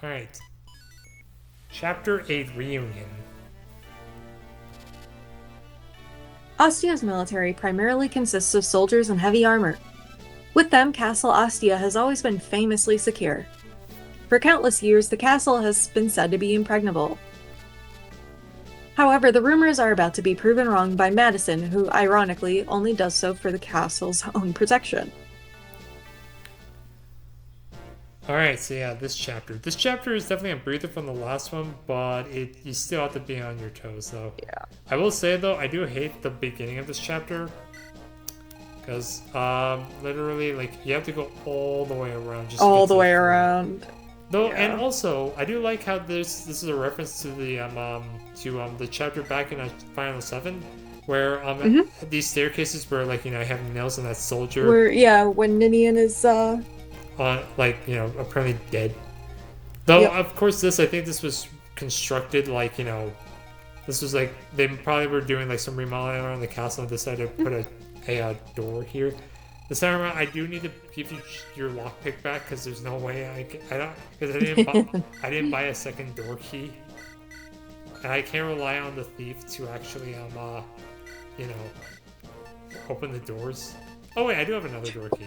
Alright. Chapter 8 Reunion. Ostia's military primarily consists of soldiers in heavy armor. With them, Castle Ostia has always been famously secure. For countless years, the castle has been said to be impregnable. However, the rumors are about to be proven wrong by Madison, who ironically only does so for the castle's own protection. Alright, so yeah, this chapter. This chapter is definitely a breather from the last one, but you still have to be on your toes, though. Yeah. I will say, though, I do hate the beginning of this chapter. Because, literally, like, you have to go all the way around just to All get to the way the front. around. Though, Yeah. and also, I do like how this is a reference to the chapter back in Final 7, where these staircases were, like, have nails in that soldier When Ninian is, like, apparently dead. Though, Yep. of course, I think this was constructed like, this was like, they probably were doing like some remodeling around the castle and decided to put a door here. This time around, I do need to give you your lockpick back because there's no way I don't, because I didn't buy a second door key. And I can't rely on the thief to actually, you know, open the doors. Oh wait, I do have another door key.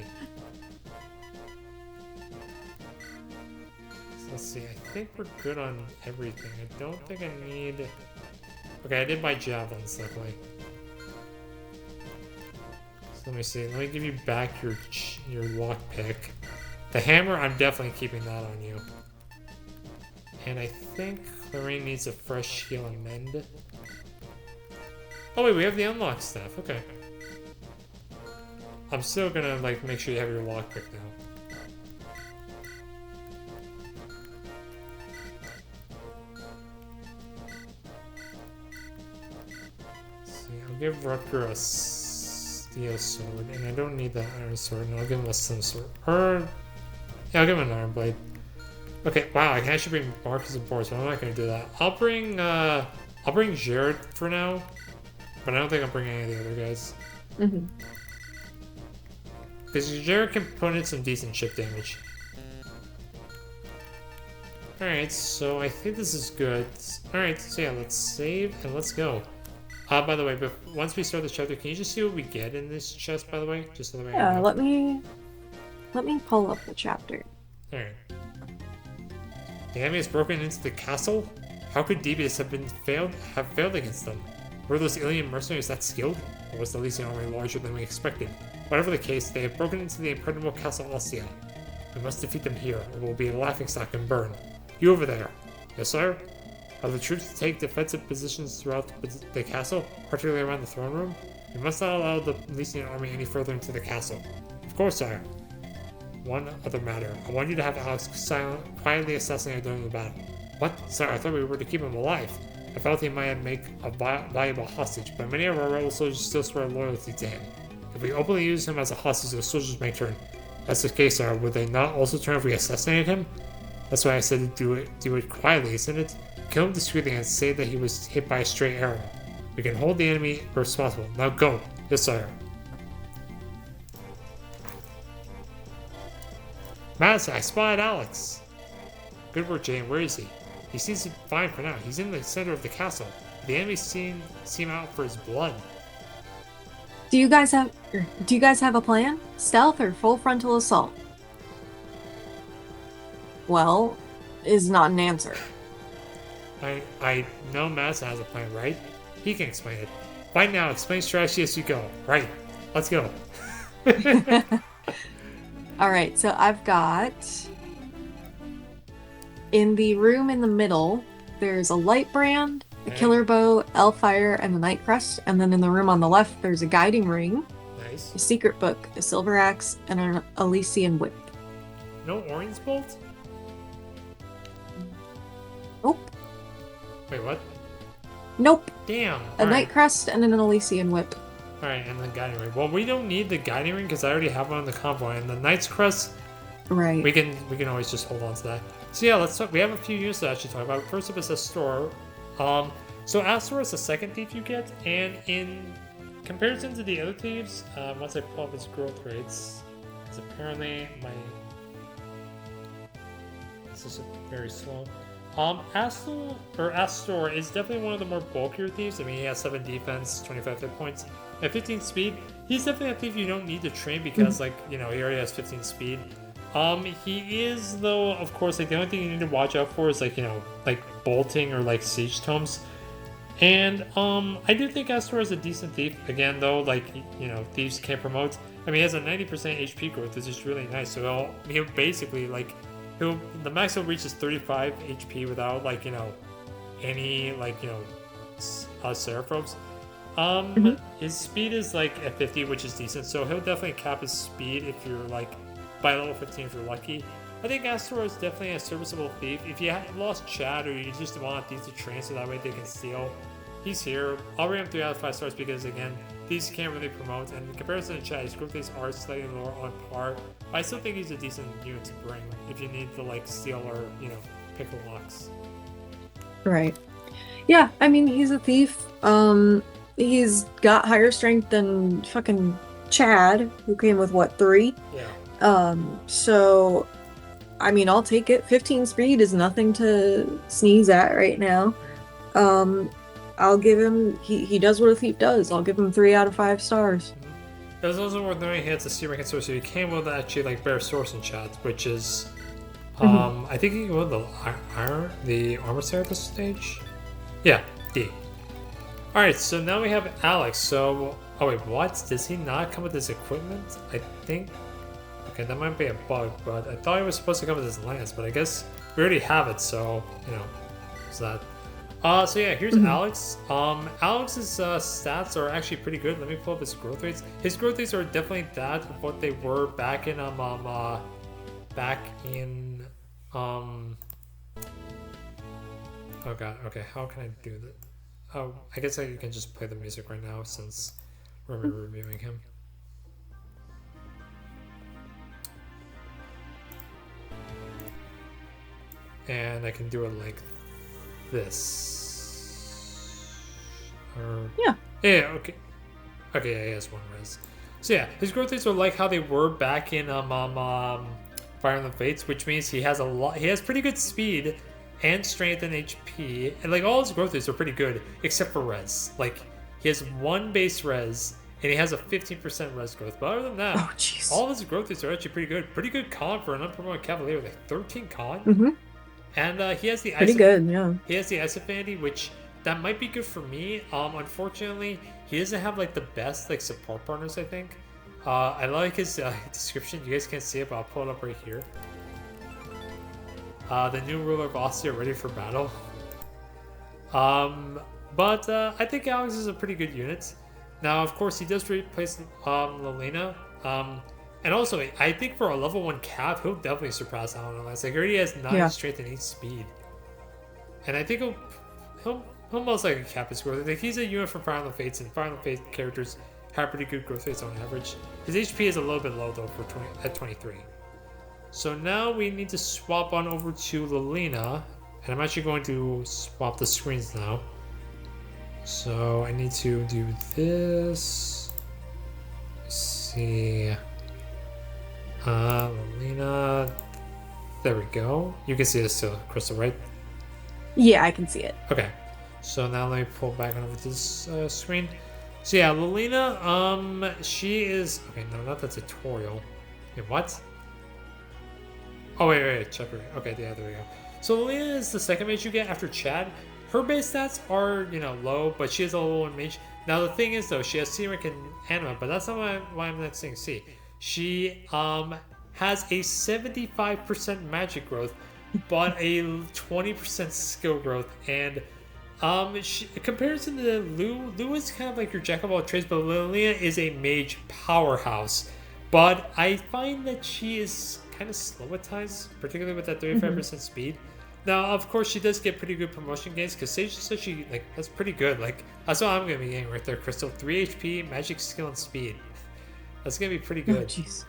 Let's see, I think we're good on everything. I don't think I need... Okay, I did buy javelins, luckily. So let me see. Let me give you back your lockpick. The hammer, I'm definitely keeping that on you. And I think Clarine needs a fresh heal and mend. Oh wait, we have the unlock stuff. Okay. I'm still gonna, like, make sure you have your lockpick now. Give Rutger a steel sword, and I don't need that iron sword, and I'll give him a stone sword. Yeah, I'll give him an iron blade. Okay, wow, I can actually bring Marcus and Boris, but I'm not gonna do that. I'll bring Jared for now, but I don't think I'll bring any of the other guys. Because Jared can put in some decent chip damage. Alright, so I think this is good. Alright, so yeah, let's save and let's go. By the way, but once we start the chapter, can you just see what we get in this chest, by the way? Just so the way I know. let me pull up the chapter. Alright. The enemy has broken into the castle? How could Devious have failed against them? Were those alien mercenaries that skilled? Or was the Elysian army larger than we expected? Whatever the case, they have broken into the impregnable castle Ostia. We must defeat them here, or we'll be a laughingstock and burn. You over there. Yes, sir? Are the troops to take defensive positions throughout the castle, particularly around the throne room? We must not allow the Elysian army any further into the castle. Of course, sire. One other matter. I want you to have Alex quietly assassinated during the battle. What? Sire, I thought we were to keep him alive. I felt he might make a valuable hostage, but many of our rebel soldiers still swear loyalty to him. If we openly use him as a hostage, the soldiers may turn. That's the case, sire. Would they not also turn if we assassinated him? That's why I said to do it quietly, isn't it? Kill him discreetly and say that he was hit by a stray arrow. We can hold the enemy responsible. Now go. Yes, sire. Madison, I spotted Alex. Good work, Jane. Where is he? He seems fine for now. He's in the center of the castle. The enemy seem out for his blood. Do you guys have a plan? Stealth or full frontal assault? Well, is not an answer. I know Madison has a plan, right? He can explain it. Right now, explain strategy as you go. Right. Let's go. Alright, so I've got... In the room in the middle, there's a light brand, a killer bow, Elfire, and the Night Crest. And then in the room on the left, there's a guiding ring, Nice. a secret book, a silver axe, and an Elysian whip. No orange bolt? Nope. Wait, what? Nope. Damn. A Night Crest and an Elysian whip. Alright, and the guiding ring. Well, we don't need the guiding ring because I already have one on the convoy. And the Knight's Crest, Right. we can always just hold on to that. So yeah, let's talk. We have a few units to actually talk about. First up is Astor. So Astor is the second thief you get, and in comparison to the other thieves, once I pull up his growth rates, it's apparently my It's just very slow. Astor is definitely one of the more bulkier thieves. I mean, he has 7 defense, 25 hit points, and 15 speed. He's definitely a thief you don't need to train because, like, you know, he already has 15 speed. He is, though, of course, like, the only thing you need to watch out for is, like, you know, like, bolting or, like, siege tomes. And, I do think Astor is a decent thief. Again, though, like, you know, thieves can't promote. I mean, he has a 90% HP growth, which is really nice. So he'll basically, like, the max he'll reach is 35 HP without, like, you know, any, like, you know, Seraphobes. His speed is, like, at 50, which is decent. So he'll definitely cap his speed if you're, like, by level 15 if you're lucky. I think Astor is definitely a serviceable thief. If you lost Chad or you just want these to train so that way they can steal, he's here. I'll rate him 3 out of 5 stars because, again, these can't really promote. And in comparison to Chad, his growth rates are slightly lower on par. But I still think he's a decent unit to bring if you need to, like, steal or, you know, pick the locks. Right. Yeah, I mean, he's a thief. He's got higher strength than fucking Chad, who came with, what, 3? Yeah. So, I mean, I'll take it. 15 speed is nothing to sneeze at right now. I'll give him, he does what a thief does. I'll give him 3 out of 5 stars. It was also worth noting he has a C rank sword, so he came with actually, like, bear source in Chad, which is, I think he can go with the armor set at this stage. Yeah, D. Alright, so now we have Alex. So, oh wait, what? Does he not come with his equipment? I think, okay, that might be a bug, but I thought he was supposed to come with his lance, but I guess we already have it, so, you know, it's that. So yeah, here's Alex. Alex's stats are actually pretty good. Let me pull up his growth rates. His growth rates are definitely that of what they were back in oh god, okay, how can I do that? Oh, I guess you can just play the music right now since we're reviewing him. And I can do it like this. Yeah. Yeah, okay. Okay, yeah, he has 1 res. So yeah, his growth rates are like how they were back in Fire and the Fates, which means he has he has pretty good speed and strength and HP, and like all his growth rates are pretty good, except for res. Like, he has 1 base res, and he has a 15% res growth. But other than that, all of his growth rates are actually pretty good. Pretty good con for an unpromoted Cavalier, like 13 con. And he has the pretty good, yeah. He has the Ice Affinity, which that might be good for me. Unfortunately, he doesn't have, like, the best, like, support partners, I think. I like his description. You guys can't see it, but I'll pull it up right here. The new ruler of Ostia ready for battle. But I think Alex is a pretty good unit. Now, of course, he does replace Lelena. And also, I think for a level 1 cap, he'll definitely surpass Alan Lance. Like, he already has 9 strength and 8 speed. And I think he'll most likely cap his growth. Like, he's a unit from Fire and the Fates, and Fire and the Fates characters have pretty good growth rates on average. His HP is a little bit low, though, at 23. So now we need to swap on over to Lelena. And I'm actually going to swap the screens now. So I need to do this. Let's see. Lelena. There we go. You can see this still, Crystal, right? Yeah, I can see it. Okay. So now let me pull back over to this screen. So yeah, Lelena, she is... Okay, no, not the tutorial. Wait, what? Oh, wait, check her. Okay, yeah, there we go. So Lelena is the second mage you get after Chad. Her base stats are, you know, low, but she is a level 1 mage. Now, the thing is, though, she has C rank and Anima, but that's not why I'm not saying C. She has a 75% magic growth, but a 20% skill growth, and in comparison to Lou is kind of like your jack of all trades, but Lelena is a mage powerhouse. But I find that she is kind of slow at times, particularly with that 35% speed. Now, of course, she does get pretty good promotion gains because Sage says she, like, that's pretty good. Like, that's what I'm gonna be getting right there, Crystal. 3 HP, magic skill, and speed. That's gonna be pretty good. Oh, jeez.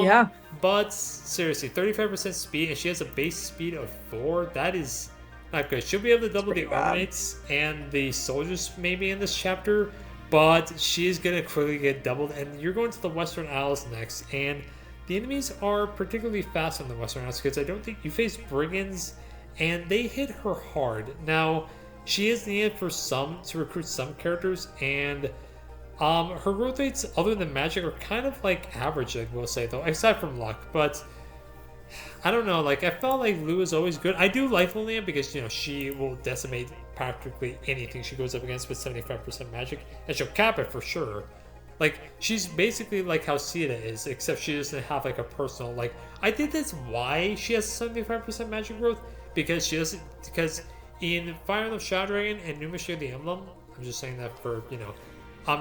Yeah. But seriously, 35% speed, and she has a base speed of 4. That is not good. She'll be able to double the Armamates and the soldiers maybe in this chapter, but she is gonna quickly get doubled. And you're going to the Western Isles next, and the enemies are particularly fast on the western outskirts. I don't think you face brigands, and they hit her hard. Now, she is needed for to recruit some characters, and her growth rates, other than magic, are kind of like average, I will say, though, aside from luck. But I don't know, like, I felt like Lou is always good. I do like Liliana because, she will decimate practically anything she goes up against with 75% magic, and she'll cap it for sure. Like, she's basically like how Sita is, except she doesn't have, like, a personal, like, I think that's why she has 75% magic growth, because in Fire of the Shadow Dragon and Numashir the Emblem, I'm just saying that for,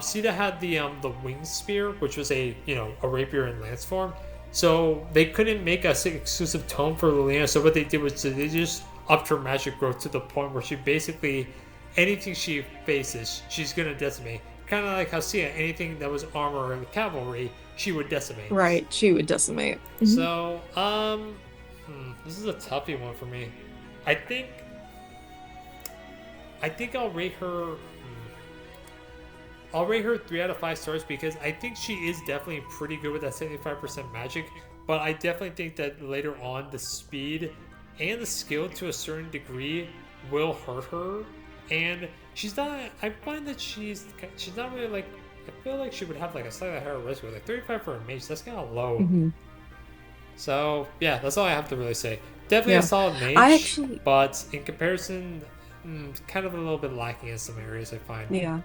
Sita had the wing spear, which was a rapier in lance form. So they couldn't make a exclusive tome for Liliana. So what they did was they just upped her magic growth to the point where she basically, anything she faces, she's gonna decimate. Kind of like how Sia, anything that was armor and cavalry, she would decimate. Right, she would decimate. So this is a toughy one for me. I think I'll rate her. I'll rate her 3 out of 5 stars because I think she is definitely pretty good with that 75% magic, but I definitely think that later on the speed and the skill to a certain degree will hurt her, and she's not. I find that she's not really like. I feel like she would have like a slightly higher risk with like 35 for a mage. That's kind of low. So yeah, that's all I have to really say. Definitely a solid mage, but in comparison, kind of a little bit lacking in some areas. I find. Yeah.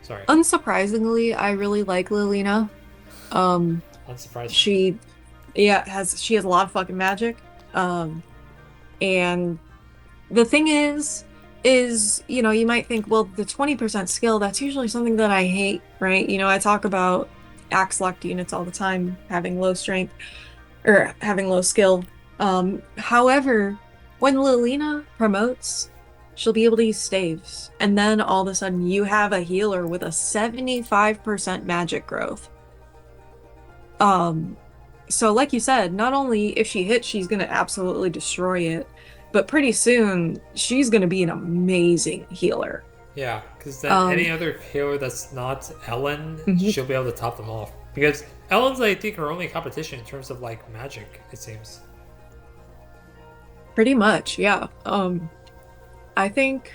Sorry. Unsurprisingly, I really like Liliana. Unsurprisingly. She has a lot of fucking magic. And the thing is, you might think, well, the 20% skill, that's usually something that I hate, right? I talk about axe locked units all the time, having low strength or having low skill. However, when Liliana promotes, she'll be able to use staves, and then all of a sudden you have a healer with a 75% magic growth. So like you said, not only if she hits, she's gonna absolutely destroy it, but pretty soon she's gonna be an amazing healer. Yeah, because then any other healer that's not Ellen, she'll be able to top them off. Because Ellen's, I think, her only competition in terms of like magic, it seems. Pretty much, yeah. I think,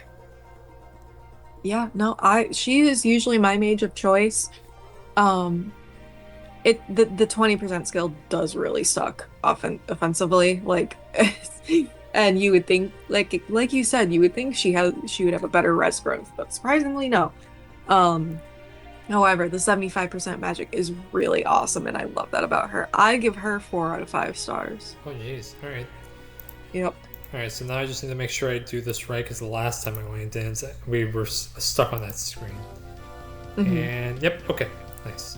she is usually my mage of choice. The 20% skill does really suck offensively, like, and you would think, like you said, you would think she would have a better res growth, but surprisingly, no. However, the 75% magic is really awesome, and I love that about her. I give her 4 out of 5 stars. Oh, jeez. All right. Yep. Alright, so now I just need to make sure I do this right, because the last time I went in, we were stuck on that screen. And, yep, okay, nice.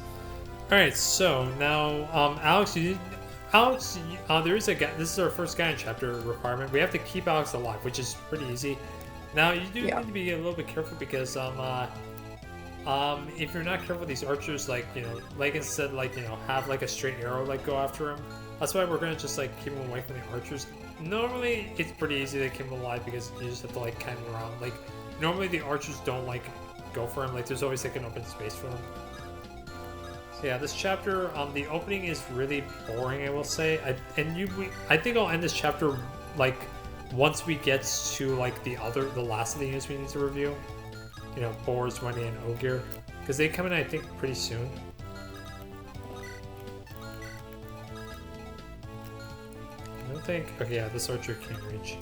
Alright, so now, Alex, there is this is our first Gaia chapter requirement. We have to keep Alex alive, which is pretty easy. Now, you do need to be a little bit careful, because, if you're not careful, these archers, like, instead, have, a straight arrow, go after him. That's why we're gonna just, keep him away from the archers. Normally, it's pretty easy to keep him alive because you just have to kind of around. Normally the archers don't go for him. There's always an open space for them. So yeah, this chapter, the opening is really boring, I will say. I think I'll end this chapter once we get to the last of the units we need to review. Boars, Wendy, and Ogier, because they come in I think pretty soon. Okay, yeah, this archer can't reach.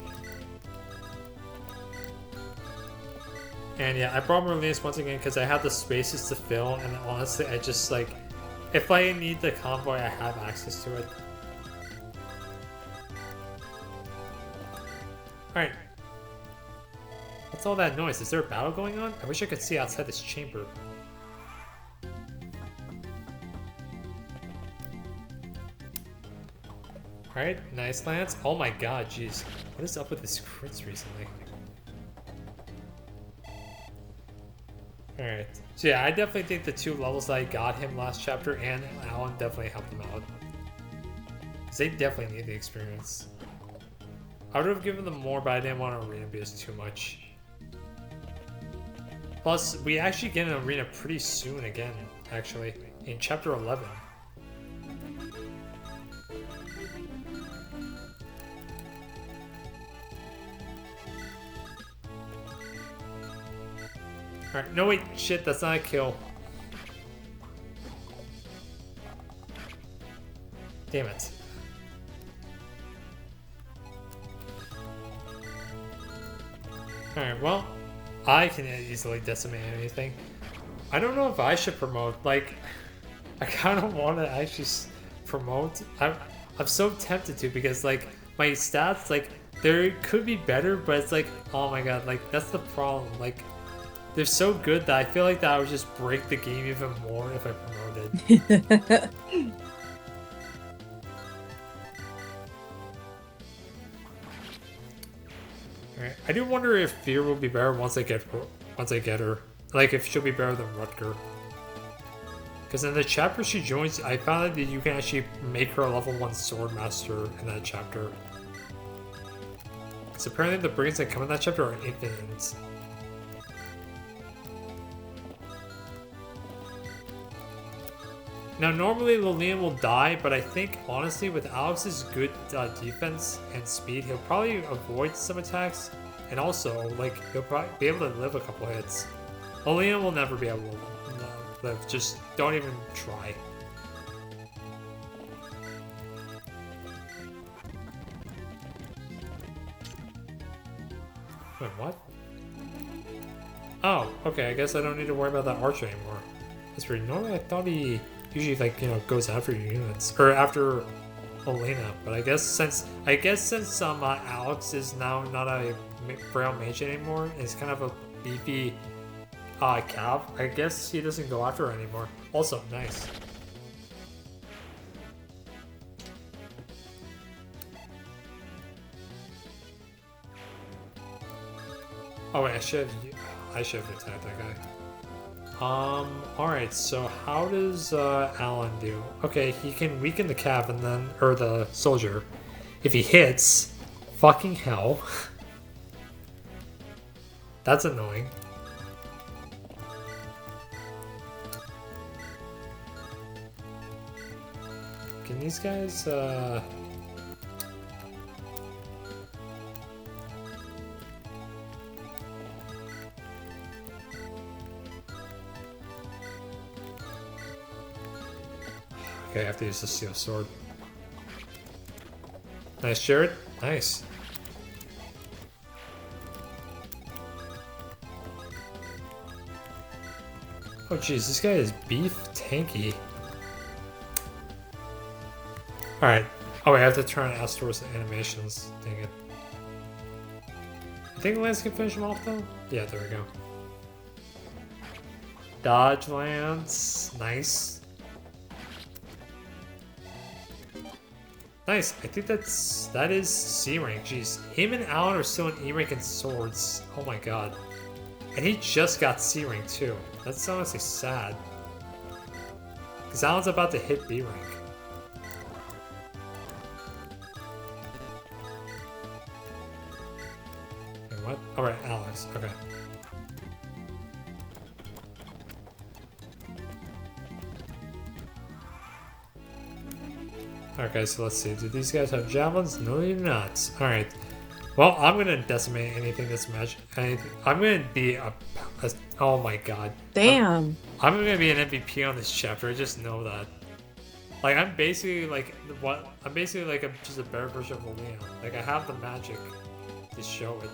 And yeah, I brought Merlinus once again because I have the spaces to fill, and honestly, I just if I need the convoy, I have access to it. Alright. What's all that noise? Is there a battle going on? I wish I could see outside this chamber. Alright, nice Lance. Oh my god, jeez. What is up with this crits recently? Alright. So yeah, I definitely think the 2 levels that I got him last chapter and Alan definitely helped him out. Because they definitely need the experience. I would have given them more, but I didn't want arena because too much. Plus, we actually get an arena pretty soon again, actually. In chapter 11. Alright, no wait, shit, that's not a kill. Damn it. Alright, well, I can easily decimate anything. I don't know if I should promote, like, I kind of want to actually promote. I'm so tempted to because, like, my stats, like, they could be better, but it's like, oh my god, like, that's the problem. Like, they're so good that I feel like that I would just break the game even more if I promoted. Alright, I do wonder if Fear will be better once I get her. Like, if she'll be better than Rutger. Because in the chapter she joins, I found out that you can actually make her a level 1 sword master in that chapter. Because apparently the brigands that come in that chapter are infinite. Now, normally Lillian will die, but I think, honestly, with Alex's good defense and speed, he'll probably avoid some attacks. And also, like, he'll probably be able to live a couple hits. Lillian will never be able to live. Just don't even try. Wait, what? Oh, okay, I guess I don't need to worry about that archer anymore. That's weird. Normally I thought he usually, like, you know, goes after your units. Or after Elena. But I guess since Alex is now not a frail mage anymore, and he's kind of a beefy Cav, I guess he doesn't go after her anymore. Also, nice. Oh wait, I should have attacked that guy. Alright, so how does Alan do? Okay, he can weaken the Cav and then, or the soldier. If he hits, fucking hell. That's annoying. Can these guys, okay, I have to use the steel sword. Nice, Jared. Nice. Oh jeez, this guy is beef tanky. Alright. Oh, I have to turn on Astor's animations. Dang it. I think Lance can finish him off though? Yeah, there we go. Dodge Lance. Nice. Nice. I think that is C rank. Jeez. Him and Alan are still in E rank in swords. Oh my god. And he just got C rank too. That's honestly sad. Because Alan's about to hit B rank. Wait, what? Alright, Alex. Okay. Okay, so let's see. Do these guys have javelins? No, they do not. Alright. Well, I'm gonna decimate anything that's magic. I'm gonna be a oh my god. Damn. I'm gonna be an MVP on this chapter. I just know that. Like, I'm basically like just a better version of Leon. Like, I have the magic to show it.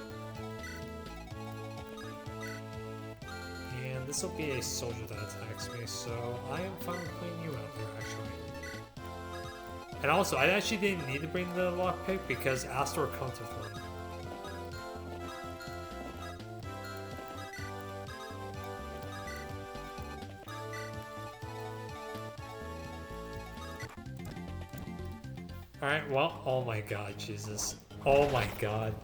And this will be a soldier that attacks me, so I am fine with putting you out there, actually. And also, I actually didn't need to bring the lockpick because Astor comes with one. Alright, well, oh my god, Jesus. Oh my god.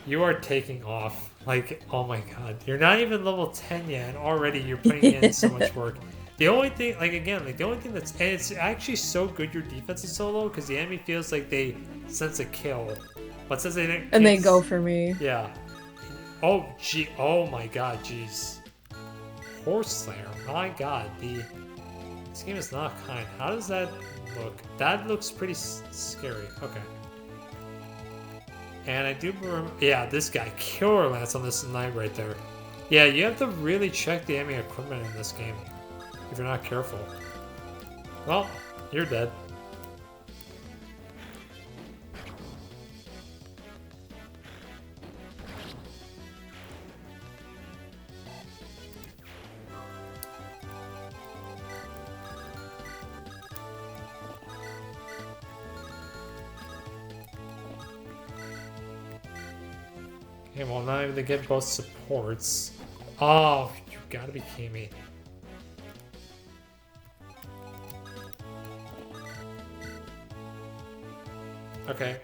You are taking off. Like, oh my god. You're not even level 10 yet, and already you're putting in so much work. The only thing, like, again, like, the only thing that's, and it's actually so good your defense is so low, because the enemy feels like they sense a kill. But since they didn't... And they go for me. Yeah. Oh, gee, oh my god, jeez. Horse Slayer, my god, this game is not kind. How does that look? That looks pretty scary. Okay. And I do remember, yeah, this guy, Killer Lance on this knight right there. Yeah, you have to really check the enemy equipment in this game if you're not careful. Well, you're dead. Okay, well now I have to get both supports. Oh, you gotta be kidding me. Okay.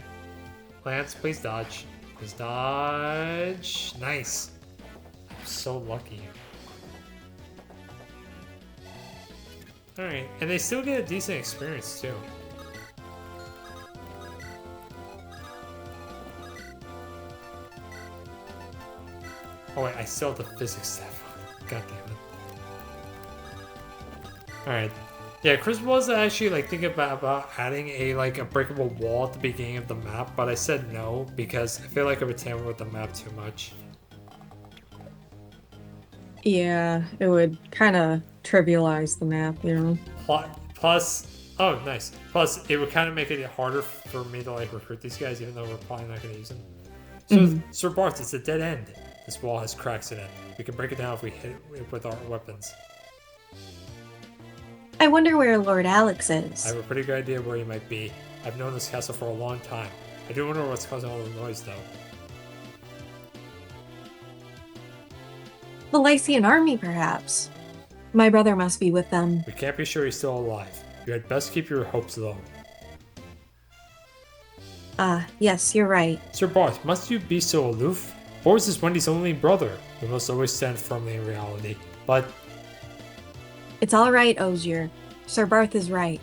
Lance, please dodge. Please dodge. Nice. I'm so lucky. Alright, and they still get a decent experience too. Oh wait, I still have the physics stuff. God damn it. Alright. Yeah, Chris was actually like thinking about adding a breakable wall at the beginning of the map, but I said no because I feel like I would tamper with the map too much. Yeah, it would kind of trivialize the map, you know. Plus, oh nice. Plus, it would kind of make it harder for me to like recruit these guys, even though we're probably not going to use them. So, Sir Barth, it's a dead end. This wall has cracks in it. We can break it down if we hit it with our weapons. I wonder where Lord Alex is. I have a pretty good idea where he might be. I've known this castle for a long time. I do wonder what's causing all the noise, though. The Lycian army, perhaps. My brother must be with them. We can't be sure he's still alive. You had best keep your hopes low. Yes, you're right. Sir Barth, must you be so aloof? Boris is Wendy's only brother. We must always stand firmly in reality. But It's all right, Ozier. Sir Barth is right.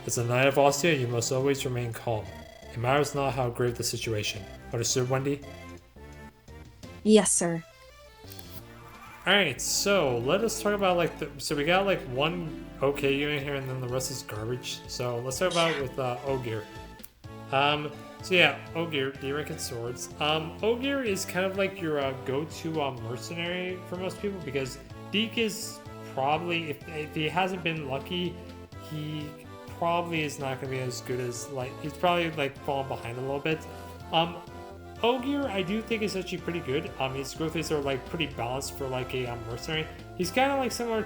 as a knight of Ostia, you must always remain calm. It matters not how grave the situation. Understood, Wendy? Yes, sir. Alright, so let us talk about so we got one okay unit here and then the rest is garbage. So let's talk about with Ogier. So yeah, Ogier, D-Rank Swords. Ogier is kind of like your go-to mercenary for most people because Deke is probably, if he hasn't been lucky, he probably is not going to be as good as, he's probably falling behind a little bit. Ogier, I do think is actually pretty good. His growth rates are pretty balanced for a mercenary. He's kind of similar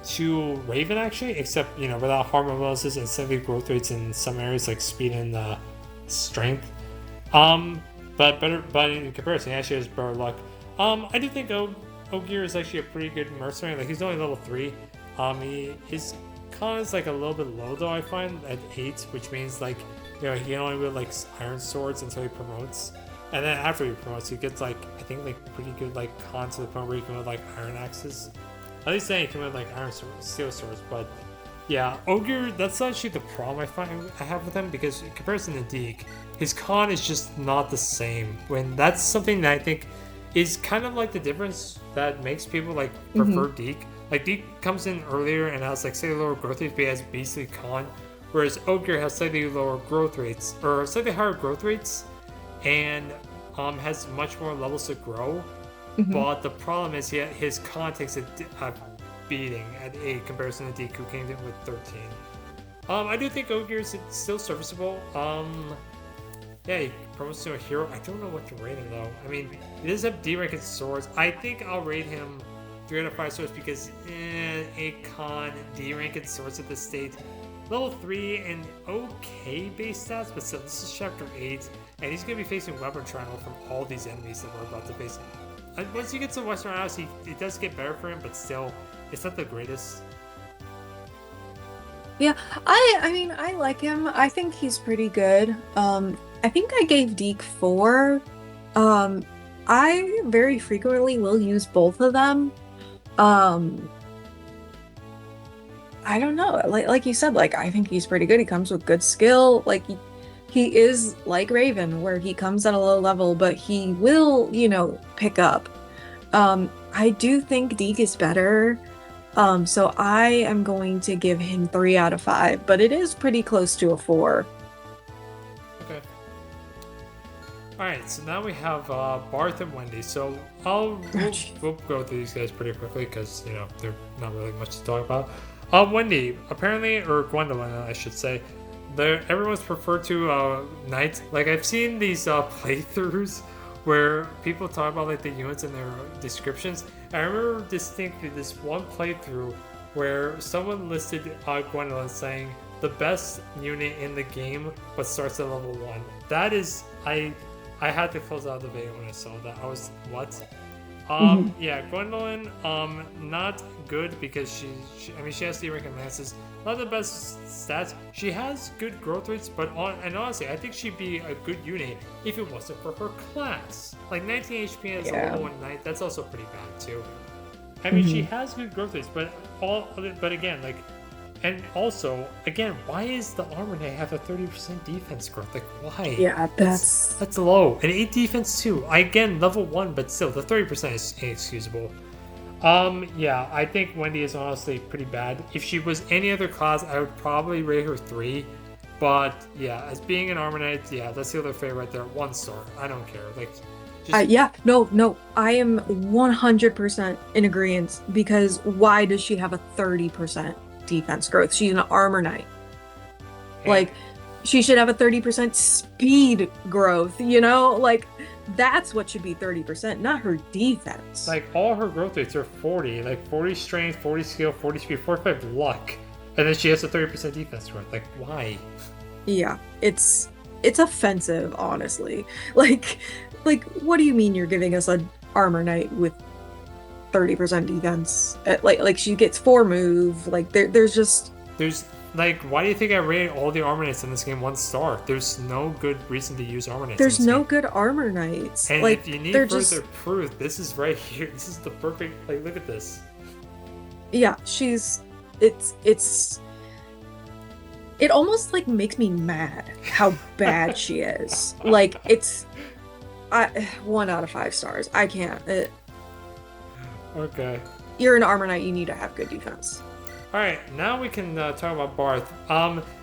to Raven actually, except without harmor bonuses and slightly growth rates in some areas like speed and strength. But in comparison, he actually has better luck. I do think Ogier is actually a pretty good mercenary. He's only level 3. His con is a little bit low though. I find at 8, which means he can only wield iron swords until he promotes, and then after he promotes, he gets I think pretty good con to the point where he can wield iron axes. At least then he can wield iron swords, steel swords. But yeah, Ogier, that's actually the problem I have with him because in comparison to Deke, his con is just not the same. When that's something that I think is kind of the difference that makes people prefer Deke. Deke comes in earlier and has slightly lower growth rates, but he has beastly con. Whereas Ogier has slightly lower growth rates, or slightly higher growth rates, and has much more levels to grow. But the problem is his con takes a beating at 8 comparison to Deke, who came in with 13. I do think Ogier is still serviceable. Yeah, he promotes to a hero. I don't know what to rate him though. I mean, he does have D-Rank swords. I think I'll rate him 3 out of 5 swords because 8 con, D-Rank swords at this state. Level 3 and okay base stats, but still, this is chapter 8, and he's going to be facing weapon triangle from all these enemies that we're about to face. Once he gets to Western Isles, it does get better for him, but still, it's not the greatest. Yeah, I mean, I like him. I think he's pretty good. I think I gave Deke 4. I very frequently will use both of them. I don't know. Like you said, I think he's pretty good. He comes with good skill. He is like Raven, where he comes at a low level, but he will, pick up. I do think Deke is better. So I am going to give him 3 out of 5, but it is pretty close to a 4. Okay. Alright, so now we have Barth and Wendy. So we'll go through these guys pretty quickly because, you know, they're not really much to talk about. Wendy, apparently, or Gwendolyn, I should say, everyone's preferred to Knight. Like, I've seen these playthroughs where people talk about like the units in their descriptions. I remember distinctly this one playthrough where someone listed Gwendolyn saying the best unit in the game, but starts at level 1. That is, I had to close out the video when I saw that. I was, what? Yeah, Gwendolyn, not good because she I mean, she has the rank and lances. Not the best stats. She has good growth rates, but and honestly, I think she'd be a good unit if it wasn't for her class. Like 19 HP as a level 1 knight, that's also pretty bad too. I mean, she has good growth rates, but again, like, and also, again, why is the armor knight have a 30% defense growth? Like, why? Yeah, that's low. And 8 defense too. Again, level 1, but still, the 30% is inexcusable. Yeah, I think Wendy is honestly pretty bad. If she was any other class, I would probably rate her 3. But yeah, as being an armor knight, yeah, that's the other favorite right there. 1 star. I don't care. Like, yeah, no, I am 100% in agreement because why does she have a 30% defense growth? She's an armor knight. Like, she should have a 30% speed growth, you know? Like, that's what should be 30%, not her defense. Like, all her growth rates are 40. Like, 40 strength, 40 skill, 40 speed, 45 luck. And then she has a 30% defense growth. Like, why? Yeah, it's offensive, honestly. Like, what do you mean you're giving us an armor knight with 30% defense? Like she gets 4 move. Like, there's like, why do you think I rated all the armor knights in this game 1 star? There's no good reason to use armor knights. There's no good armor knights. And like, if you need further proof, this is right here. This is the perfect. Like, look at this. Yeah, it almost like makes me mad how bad she is. Like, it's 1 out of 5 stars. I can't. Okay. You're an armor knight. You need to have good defense. All right, now we can talk about Barth.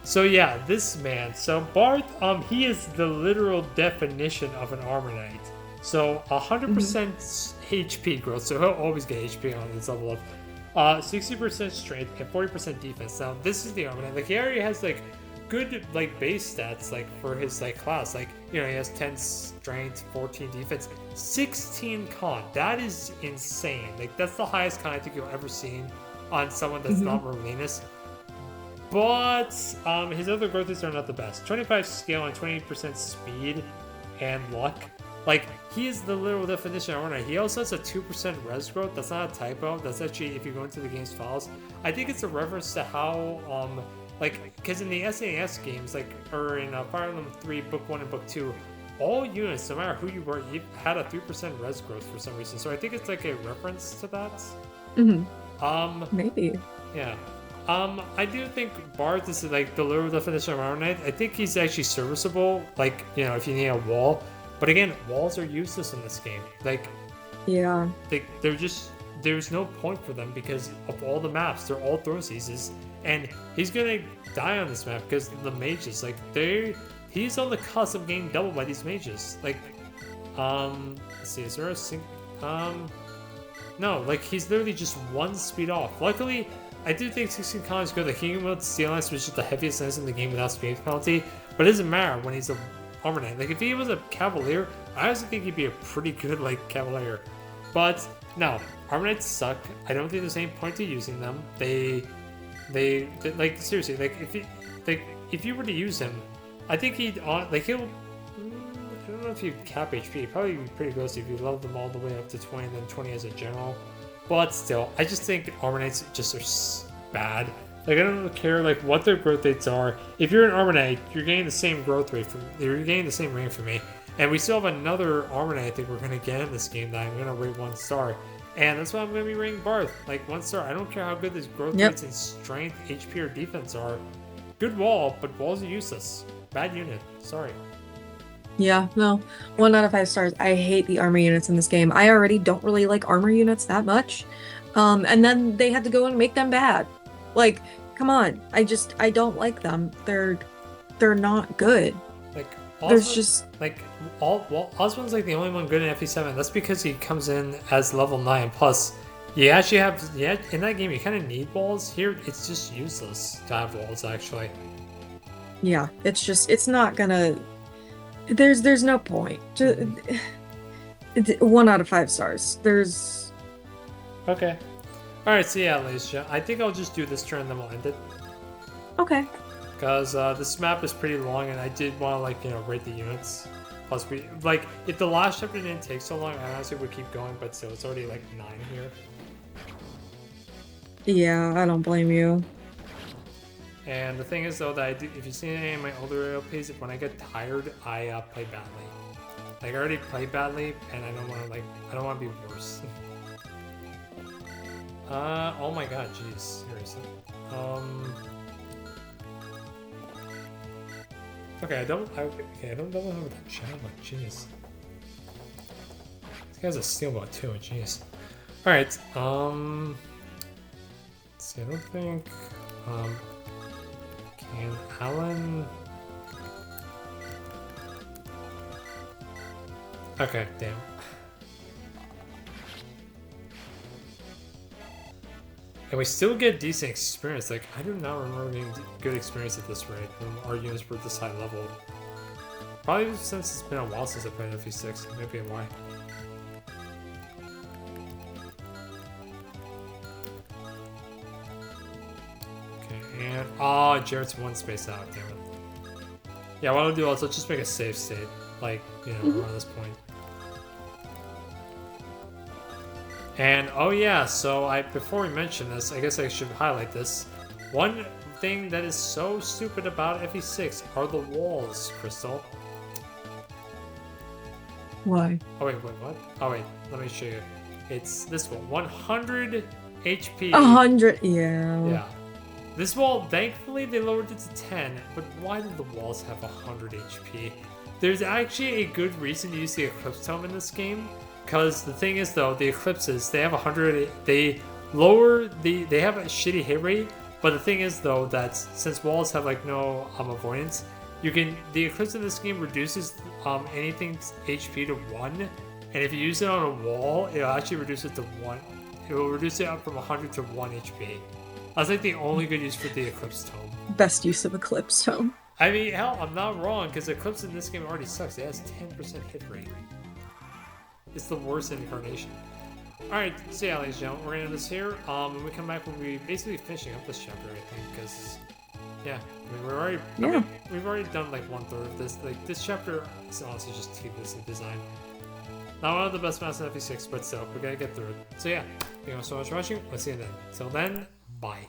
So yeah, this man. So Barth, he is the literal definition of an armor knight. So 100% HP growth. So he'll always get HP on this level up. 60% strength and 40% defense. Now this is the armor knight. Like, he already has like good like base stats like for his like class. Like, you know, he has 10 strength, 14 defense, 16 con. That is insane. Like, that's the highest con I think you'll ever seen on someone that's not Merlinus. But his other growth rates are not the best. 25 skill and 28% speed and luck. Like, he is the literal definition of armor knight. He also has a 2% res growth. That's not a typo. That's actually, if you go into the game's files, I think it's a reference to how like, because in the SNES games, like, or in Fire Emblem 3 Book 1 and Book 2, all units, no matter who you were, you had a 3% res growth for some reason. So I think it's like a reference to that. Maybe. Yeah. I do think Barth is like the literal definition of armor knight. I think he's actually serviceable, like, you know, if you need a wall. But again, walls are useless in this game. Like, yeah, they're just, there's no point for them because of all the maps. They're all throw seasons, and he's gonna die on this map because the mages, like, he's on the cusp of getting doubled by these mages. Like, let's see, is there a no, like, he's literally just 1 speed off. Luckily, I do think 16 con is good. The King of Steel Lance was just the heaviest lance in the game without speed penalty, but it doesn't matter when he's a armor knight. Like, if he was a cavalier, I also think he'd be a pretty good, like, cavalier. But no, armor knights suck. I don't think there's any point to using them. They like, seriously, like, if you were to use him, I think he'll, I don't know if you cap HP. It'd probably be pretty close if you level them all the way up to 20 and then 20 as a general. But still, I just think armor knights just are bad. Like, I don't care like what their growth rates are. If you're an armor knight, you're getting the same growth rate you're getting the same rank from me. And we still have another armor knight I think we're gonna get in this game that I'm gonna rate 1 star. And that's why I'm gonna be rating Barth like 1 star. I don't care how good these growth rates in strength, HP, or defense are. Good wall, but walls are useless. Bad unit. Sorry. Yeah, no. 1 out of 5 stars. I hate the armor units in this game. I already don't really like armor units that much. And then they had to go and make them bad. Like, come on. I don't like them. They're not good. Like, There's Osmond, just like, Osmond's like the only one good in FE7. That's because he comes in as level 9. Plus, you actually have, yeah, in that game, you kind of need walls. Here, it's just useless to have walls, actually. yeah, it's not gonna. There's no point. Just, 1 out of 5 stars. There's Okay. Alright, so yeah, ladies and gentlemen, I think I'll just do this turn, then we'll end it. okay. Because this map is pretty long, and I did want to, like, you know, rate the units. Plus, we, like, if the last chapter didn't take so long, I honestly would keep going, but still, it's already, like, 9 here. Yeah, I don't blame you. And the thing is, though, that I do, if you've seen any of my older LPs, when I get tired, I play badly. Like, I already play badly, and I don't want to, like, I don't want to be worse. Oh my god, jeez, seriously. Okay, I don't double him with that Java, jeez. This guy's a steelbot too, jeez. Alright, let's see, I don't think, can Alan... Okay, damn. And we still get decent experience. Like, I do not remember getting good experience at this rate when our units were this high level. Probably since it's been a while since I played FE6. Maybe why. Okay, and... Oh, Jared's one space out. Damn it. Yeah, what I'll do is I'll just make a save state. Like, you know, around this point. And oh yeah, so before we mention this, I guess I should highlight this. One thing that is so stupid about FE6 are the walls, Crystal. Why? Oh wait, what? Oh wait, let me show you. It's this one, 100 HP. 100, yeah. Yeah. This wall, thankfully they lowered it to 10, but why did the walls have 100 HP? There's actually a good reason to use the Eclipse Tome in this game. Because the thing is, though, the Eclipses, they have 100, they lower they have a shitty hit rate, but the thing is, though, that since walls have, like, no avoidance, the Eclipse in this game reduces anything's HP to 1, and if you use it on a wall, it'll actually reduce it to 1, it will reduce it up from 100 to 1 HP. That's, like, the only good use for the Eclipse Tome. Best use of Eclipse Tome. I mean, hell, I'm not wrong, because Eclipse in this game already sucks, it has 10% hit rate. It's the worst incarnation. Alright, so yeah, ladies and gentlemen, we're gonna end this here. When we come back, we'll be basically finishing up this chapter, I think, because, yeah, I mean, we've already done, like, 1/3 of this. Like, this chapter is honestly just tedious in design. Not one of the best maps in FE6, but still, we're gonna get through it. So yeah, thank you all so much for watching. We'll see you then. Till then, bye.